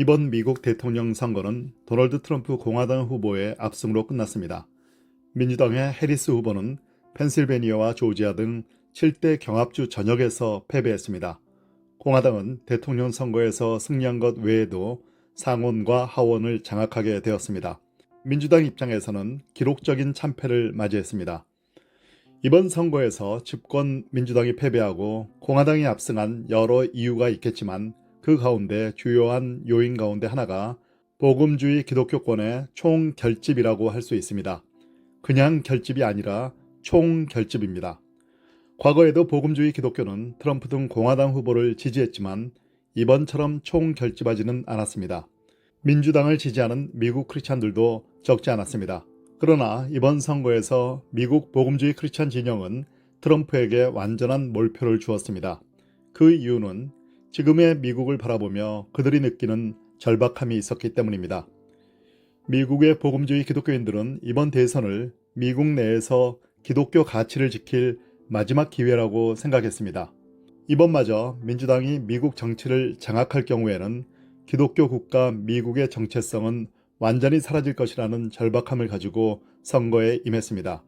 이번 미국 대통령 선거는 도널드 트럼프 공화당 후보의 압승으로 끝났습니다. 민주당의 해리스 후보는 펜실베니아와 조지아 등 7대 경합주 전역에서 패배했습니다. 공화당은 대통령 선거에서 승리한 것 외에도 상원과 하원을 장악하게 되었습니다. 민주당 입장에서는 기록적인 참패를 맞이했습니다. 이번 선거에서 집권 민주당이 패배하고 공화당이 압승한 여러 이유가 있겠지만 그 가운데 주요한 요인 가운데 하나가 복음주의 기독교권의 총결집이라고 할 수 있습니다. 그냥 결집이 아니라 총결집입니다. 과거에도 복음주의 기독교는 트럼프 등 공화당 후보를 지지했지만 이번처럼 총결집하지는 않았습니다. 민주당을 지지하는 미국 크리스찬들도 적지 않았습니다. 그러나 이번 선거에서 미국 복음주의 크리스찬 진영은 트럼프에게 완전한 몰표를 주었습니다. 그 이유는 지금의 미국을 바라보며 그들이 느끼는 절박함이 있었기 때문입니다. 미국의 복음주의 기독교인들은 이번 대선을 미국 내에서 기독교 가치를 지킬 마지막 기회라고 생각했습니다. 이번마저 민주당이 미국 정치를 장악할 경우에는 기독교 국가 미국의 정체성은 완전히 사라질 것이라는 절박함을 가지고 선거에 임했습니다.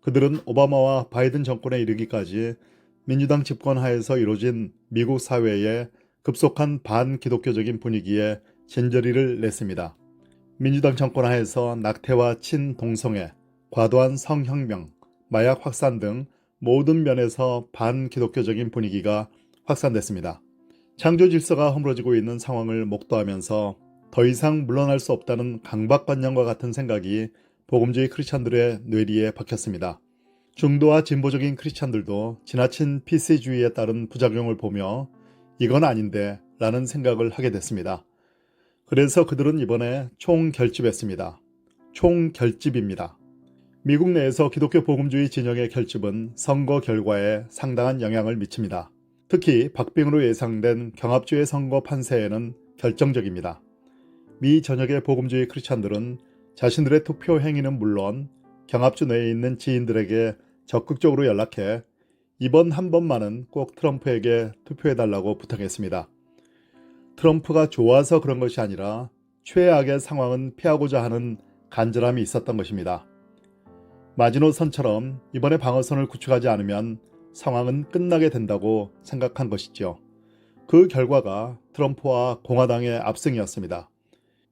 그들은 오바마와 바이든 정권에 이르기까지 민주당 집권 하에서 이루어진 미국 사회의 급속한 반기독교적인 분위기에 진저리를 냈습니다. 민주당 정권 하에서 낙태와 친동성애, 과도한 성혁명, 마약 확산 등 모든 면에서 반기독교적인 분위기가 확산됐습니다. 창조 질서가 허물어지고 있는 상황을 목도하면서 더 이상 물러날 수 없다는 강박관념과 같은 생각이 복음주의 크리스찬들의 뇌리에 박혔습니다. 중도와 진보적인 크리스찬들도 지나친 PC주의에 따른 부작용을 보며 이건 아닌데 라는 생각을 하게 됐습니다. 그래서 그들은 이번에 총결집했습니다. 총결집입니다. 미국 내에서 기독교 복음주의 진영의 결집은 선거 결과에 상당한 영향을 미칩니다. 특히 박빙으로 예상된 경합주의 선거 판세에는 결정적입니다. 미 전역의 복음주의 크리스찬들은 자신들의 투표 행위는 물론 경합주 내에 있는 지인들에게 적극적으로 연락해 이번 한 번만은 꼭 트럼프에게 투표해달라고 부탁했습니다. 트럼프가 좋아서 그런 것이 아니라 최악의 상황은 피하고자 하는 간절함이 있었던 것입니다. 마지노선처럼 이번에 방어선을 구축하지 않으면 상황은 끝나게 된다고 생각한 것이죠. 그 결과가 트럼프와 공화당의 압승이었습니다.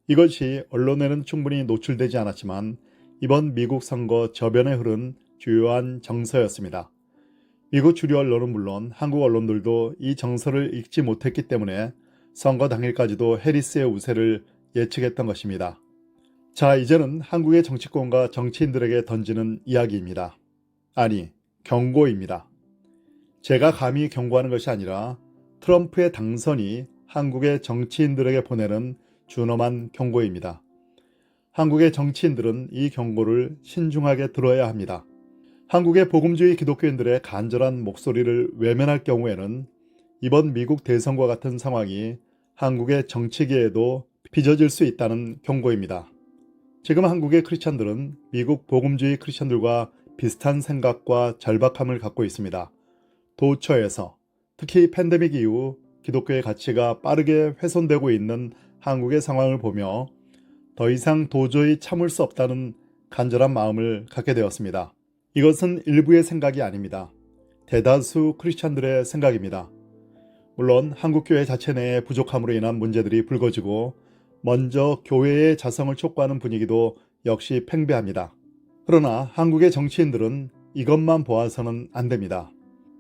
이것이 언론에는 충분히 노출되지 않았지만 이번 미국 선거 저변에 흐른 주요한 정서였습니다. 미국 주류 언론은 물론 한국 언론들도 이 정서를 읽지 못했기 때문에 선거 당일까지도 해리스의 우세를 예측했던 것입니다. 자, 이제는 한국의 정치권과 정치인들에게 던지는 이야기입니다. 아니, 경고입니다. 제가 감히 경고하는 것이 아니라 트럼프의 당선이 한국의 정치인들에게 보내는 준엄한 경고입니다. 한국의 정치인들은 이 경고를 신중하게 들어야 합니다. 한국의 복음주의 기독교인들의 간절한 목소리를 외면할 경우에는 이번 미국 대선과 같은 상황이 한국의 정치계에도 빚어질 수 있다는 경고입니다. 지금 한국의 크리스찬들은 미국 복음주의 크리스찬들과 비슷한 생각과 절박함을 갖고 있습니다. 도처에서 특히 팬데믹 이후 기독교의 가치가 빠르게 훼손되고 있는 한국의 상황을 보며 더 이상 도저히 참을 수 없다는 간절한 마음을 갖게 되었습니다. 이것은 일부의 생각이 아닙니다. 대다수 크리스찬들의 생각입니다. 물론 한국교회 자체 내의 부족함으로 인한 문제들이 불거지고 먼저 교회의 자성을 촉구하는 분위기도 역시 팽배합니다. 그러나 한국의 정치인들은 이것만 보아서는 안 됩니다.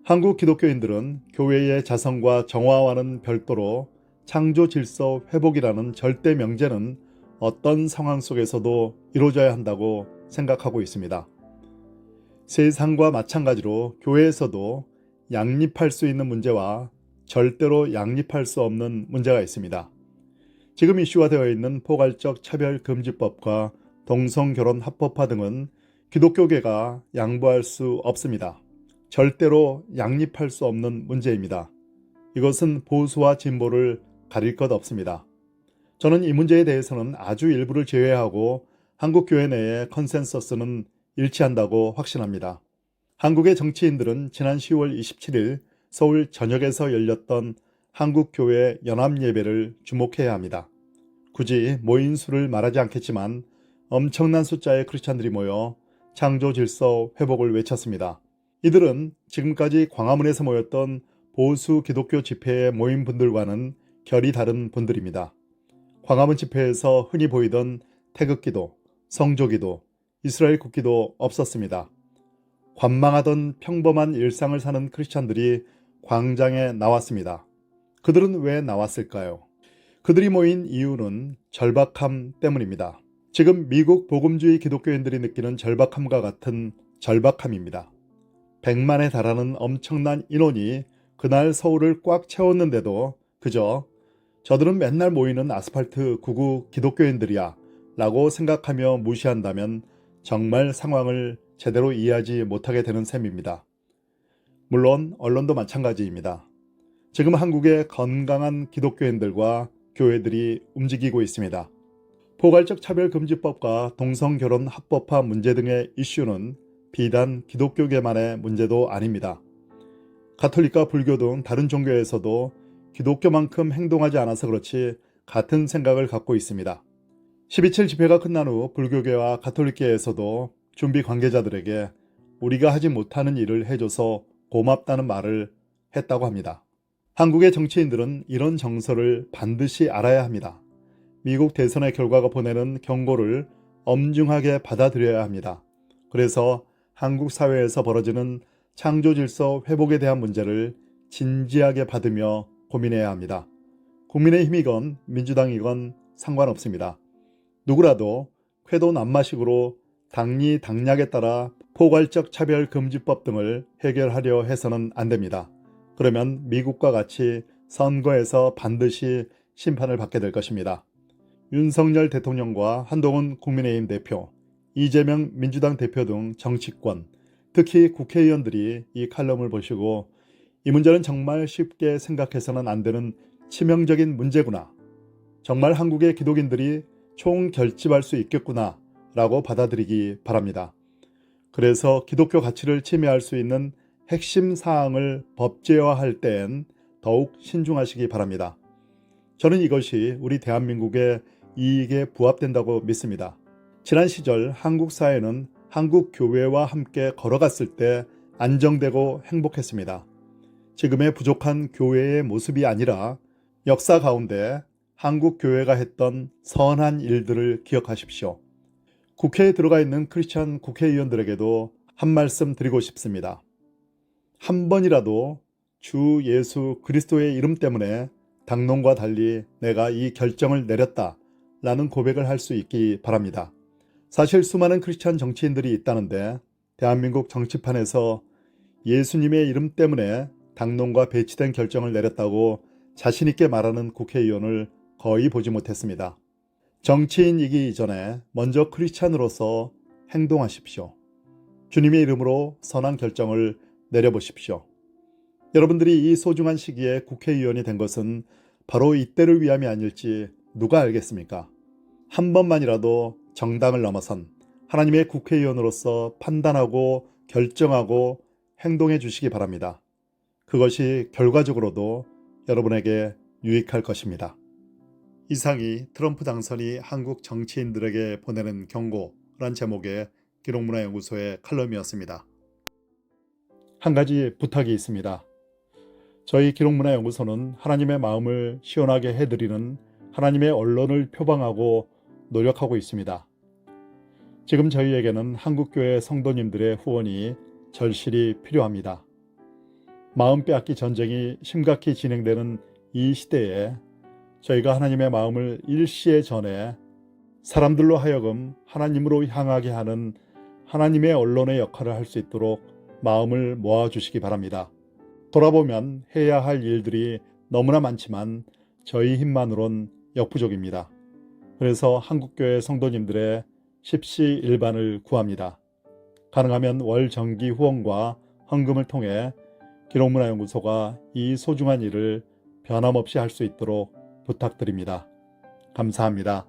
한국 기독교인들은 교회의 자성과 정화와는 별도로 창조 질서 회복이라는 절대 명제는 어떤 상황 속에서도 이루어져야 한다고 생각하고 있습니다. 세상과 마찬가지로 교회에서도 양립할 수 있는 문제와 절대로 양립할 수 없는 문제가 있습니다. 지금 이슈가 되어 있는 포괄적 차별금지법과 동성결혼 합법화 등은 기독교계가 양보할 수 없습니다. 절대로 양립할 수 없는 문제입니다. 이것은 보수와 진보를 가릴 것 없습니다. 저는 이 문제에 대해서는 아주 일부를 제외하고 한국 교회 내의 컨센서스는 일치한다고 확신합니다. 한국의 정치인들은 지난 10월 27일 서울 전역에서 열렸던 한국교회 연합예배를 주목해야 합니다. 굳이 모인 수를 말하지 않겠지만 엄청난 숫자의 크리스찬들이 모여 창조 질서 회복을 외쳤습니다. 이들은 지금까지 광화문에서 모였던 보수 기독교 집회에 모인 분들과는 결이 다른 분들입니다. 광화문 집회에서 흔히 보이던 태극기도, 성조기도, 이스라엘 국기도 없었습니다. 관망하던 평범한 일상을 사는 크리스찬들이 광장에 나왔습니다. 그들은 왜 나왔을까요? 그들이 모인 이유는 절박함 때문입니다. 지금 미국 복음주의 기독교인들이 느끼는 절박함과 같은 절박함입니다. 100만에 달하는 엄청난 인원이 그날 서울을 꽉 채웠는데도 그저 저들은 맨날 모이는 아스팔트 구구 기독교인들이야 라고 생각하며 무시한다면 정말 상황을 제대로 이해하지 못하게 되는 셈입니다. 물론 언론도 마찬가지입니다. 지금 한국의 건강한 기독교인들과 교회들이 움직이고 있습니다. 포괄적 차별금지법과 동성결혼 합법화 문제 등의 이슈는 비단 기독교계만의 문제도 아닙니다. 가톨릭과 불교 등 다른 종교에서도 기독교만큼 행동하지 않아서 그렇지 같은 생각을 갖고 있습니다. 12.7 집회가 끝난 후 불교계와 가톨릭계에서도 준비 관계자들에게 우리가 하지 못하는 일을 해줘서 고맙다는 말을 했다고 합니다. 한국의 정치인들은 이런 정서를 반드시 알아야 합니다. 미국 대선의 결과가 보내는 경고를 엄중하게 받아들여야 합니다. 그래서 한국 사회에서 벌어지는 창조질서 회복에 대한 문제를 진지하게 받으며 고민해야 합니다. 국민의힘이건 민주당이건 상관없습니다. 누구라도 쾌도난마식으로 당리 당략에 따라 포괄적 차별금지법 등을 해결하려 해서는 안 됩니다. 그러면 미국과 같이 선거에서 반드시 심판을 받게 될 것입니다. 윤석열 대통령과 한동훈 국민의힘 대표, 이재명 민주당 대표 등 정치권, 특히 국회의원들이 이 칼럼을 보시고 이 문제는 정말 쉽게 생각해서는 안 되는 치명적인 문제구나. 정말 한국의 기독인들이 총결집할 수 있겠구나 라고 받아들이기 바랍니다. 그래서 기독교 가치를 침해할 수 있는 핵심 사항을 법제화할 때엔 더욱 신중하시기 바랍니다. 저는 이것이 우리 대한민국의 이익에 부합된다고 믿습니다. 지난 시절 한국 사회는 한국 교회와 함께 걸어갔을 때 안정되고 행복했습니다. 지금의 부족한 교회의 모습이 아니라 역사 가운데 한국 교회가 했던 선한 일들을 기억하십시오. 국회에 들어가 있는 크리스찬 국회의원들에게도 한 말씀 드리고 싶습니다. 한 번이라도 주 예수 그리스도의 이름 때문에 당론과 달리 내가 이 결정을 내렸다 라는 고백을 할 수 있기 바랍니다. 사실 수많은 크리스찬 정치인들이 있다는데 대한민국 정치판에서 예수님의 이름 때문에 당론과 배치된 결정을 내렸다고 자신있게 말하는 국회의원을 거의 보지 못했습니다. 정치인이기 이전에 먼저 크리스찬으로서 행동하십시오. 주님의 이름으로 선한 결정을 내려보십시오. 여러분들이 이 소중한 시기에 국회의원이 된 것은 바로 이때를 위함이 아닐지 누가 알겠습니까? 한 번만이라도 정당을 넘어선 하나님의 국회의원으로서 판단하고 결정하고 행동해 주시기 바랍니다. 그것이 결과적으로도 여러분에게 유익할 것입니다. 이상이 트럼프 당선이 한국 정치인들에게 보내는 경고란 제목의 기록문화연구소의 칼럼이었습니다. 한 가지 부탁이 있습니다. 저희 기록문화연구소는 하나님의 마음을 시원하게 해드리는 하나님의 언론을 표방하고 노력하고 있습니다. 지금 저희에게는 한국교회 성도님들의 후원이 절실히 필요합니다. 마음 빼앗기 전쟁이 심각히 진행되는 이 시대에 저희가 하나님의 마음을 일시에 전해 사람들로 하여금 하나님으로 향하게 하는 하나님의 언론의 역할을 할 수 있도록 마음을 모아주시기 바랍니다. 돌아보면 해야 할 일들이 너무나 많지만 저희 힘만으론 역부족입니다. 그래서 한국교회 성도님들의 십시일반을 구합니다. 가능하면 월 정기 후원과 헌금을 통해 기록문화연구소가 이 소중한 일을 변함없이 할 수 있도록 부탁드립니다. 감사합니다.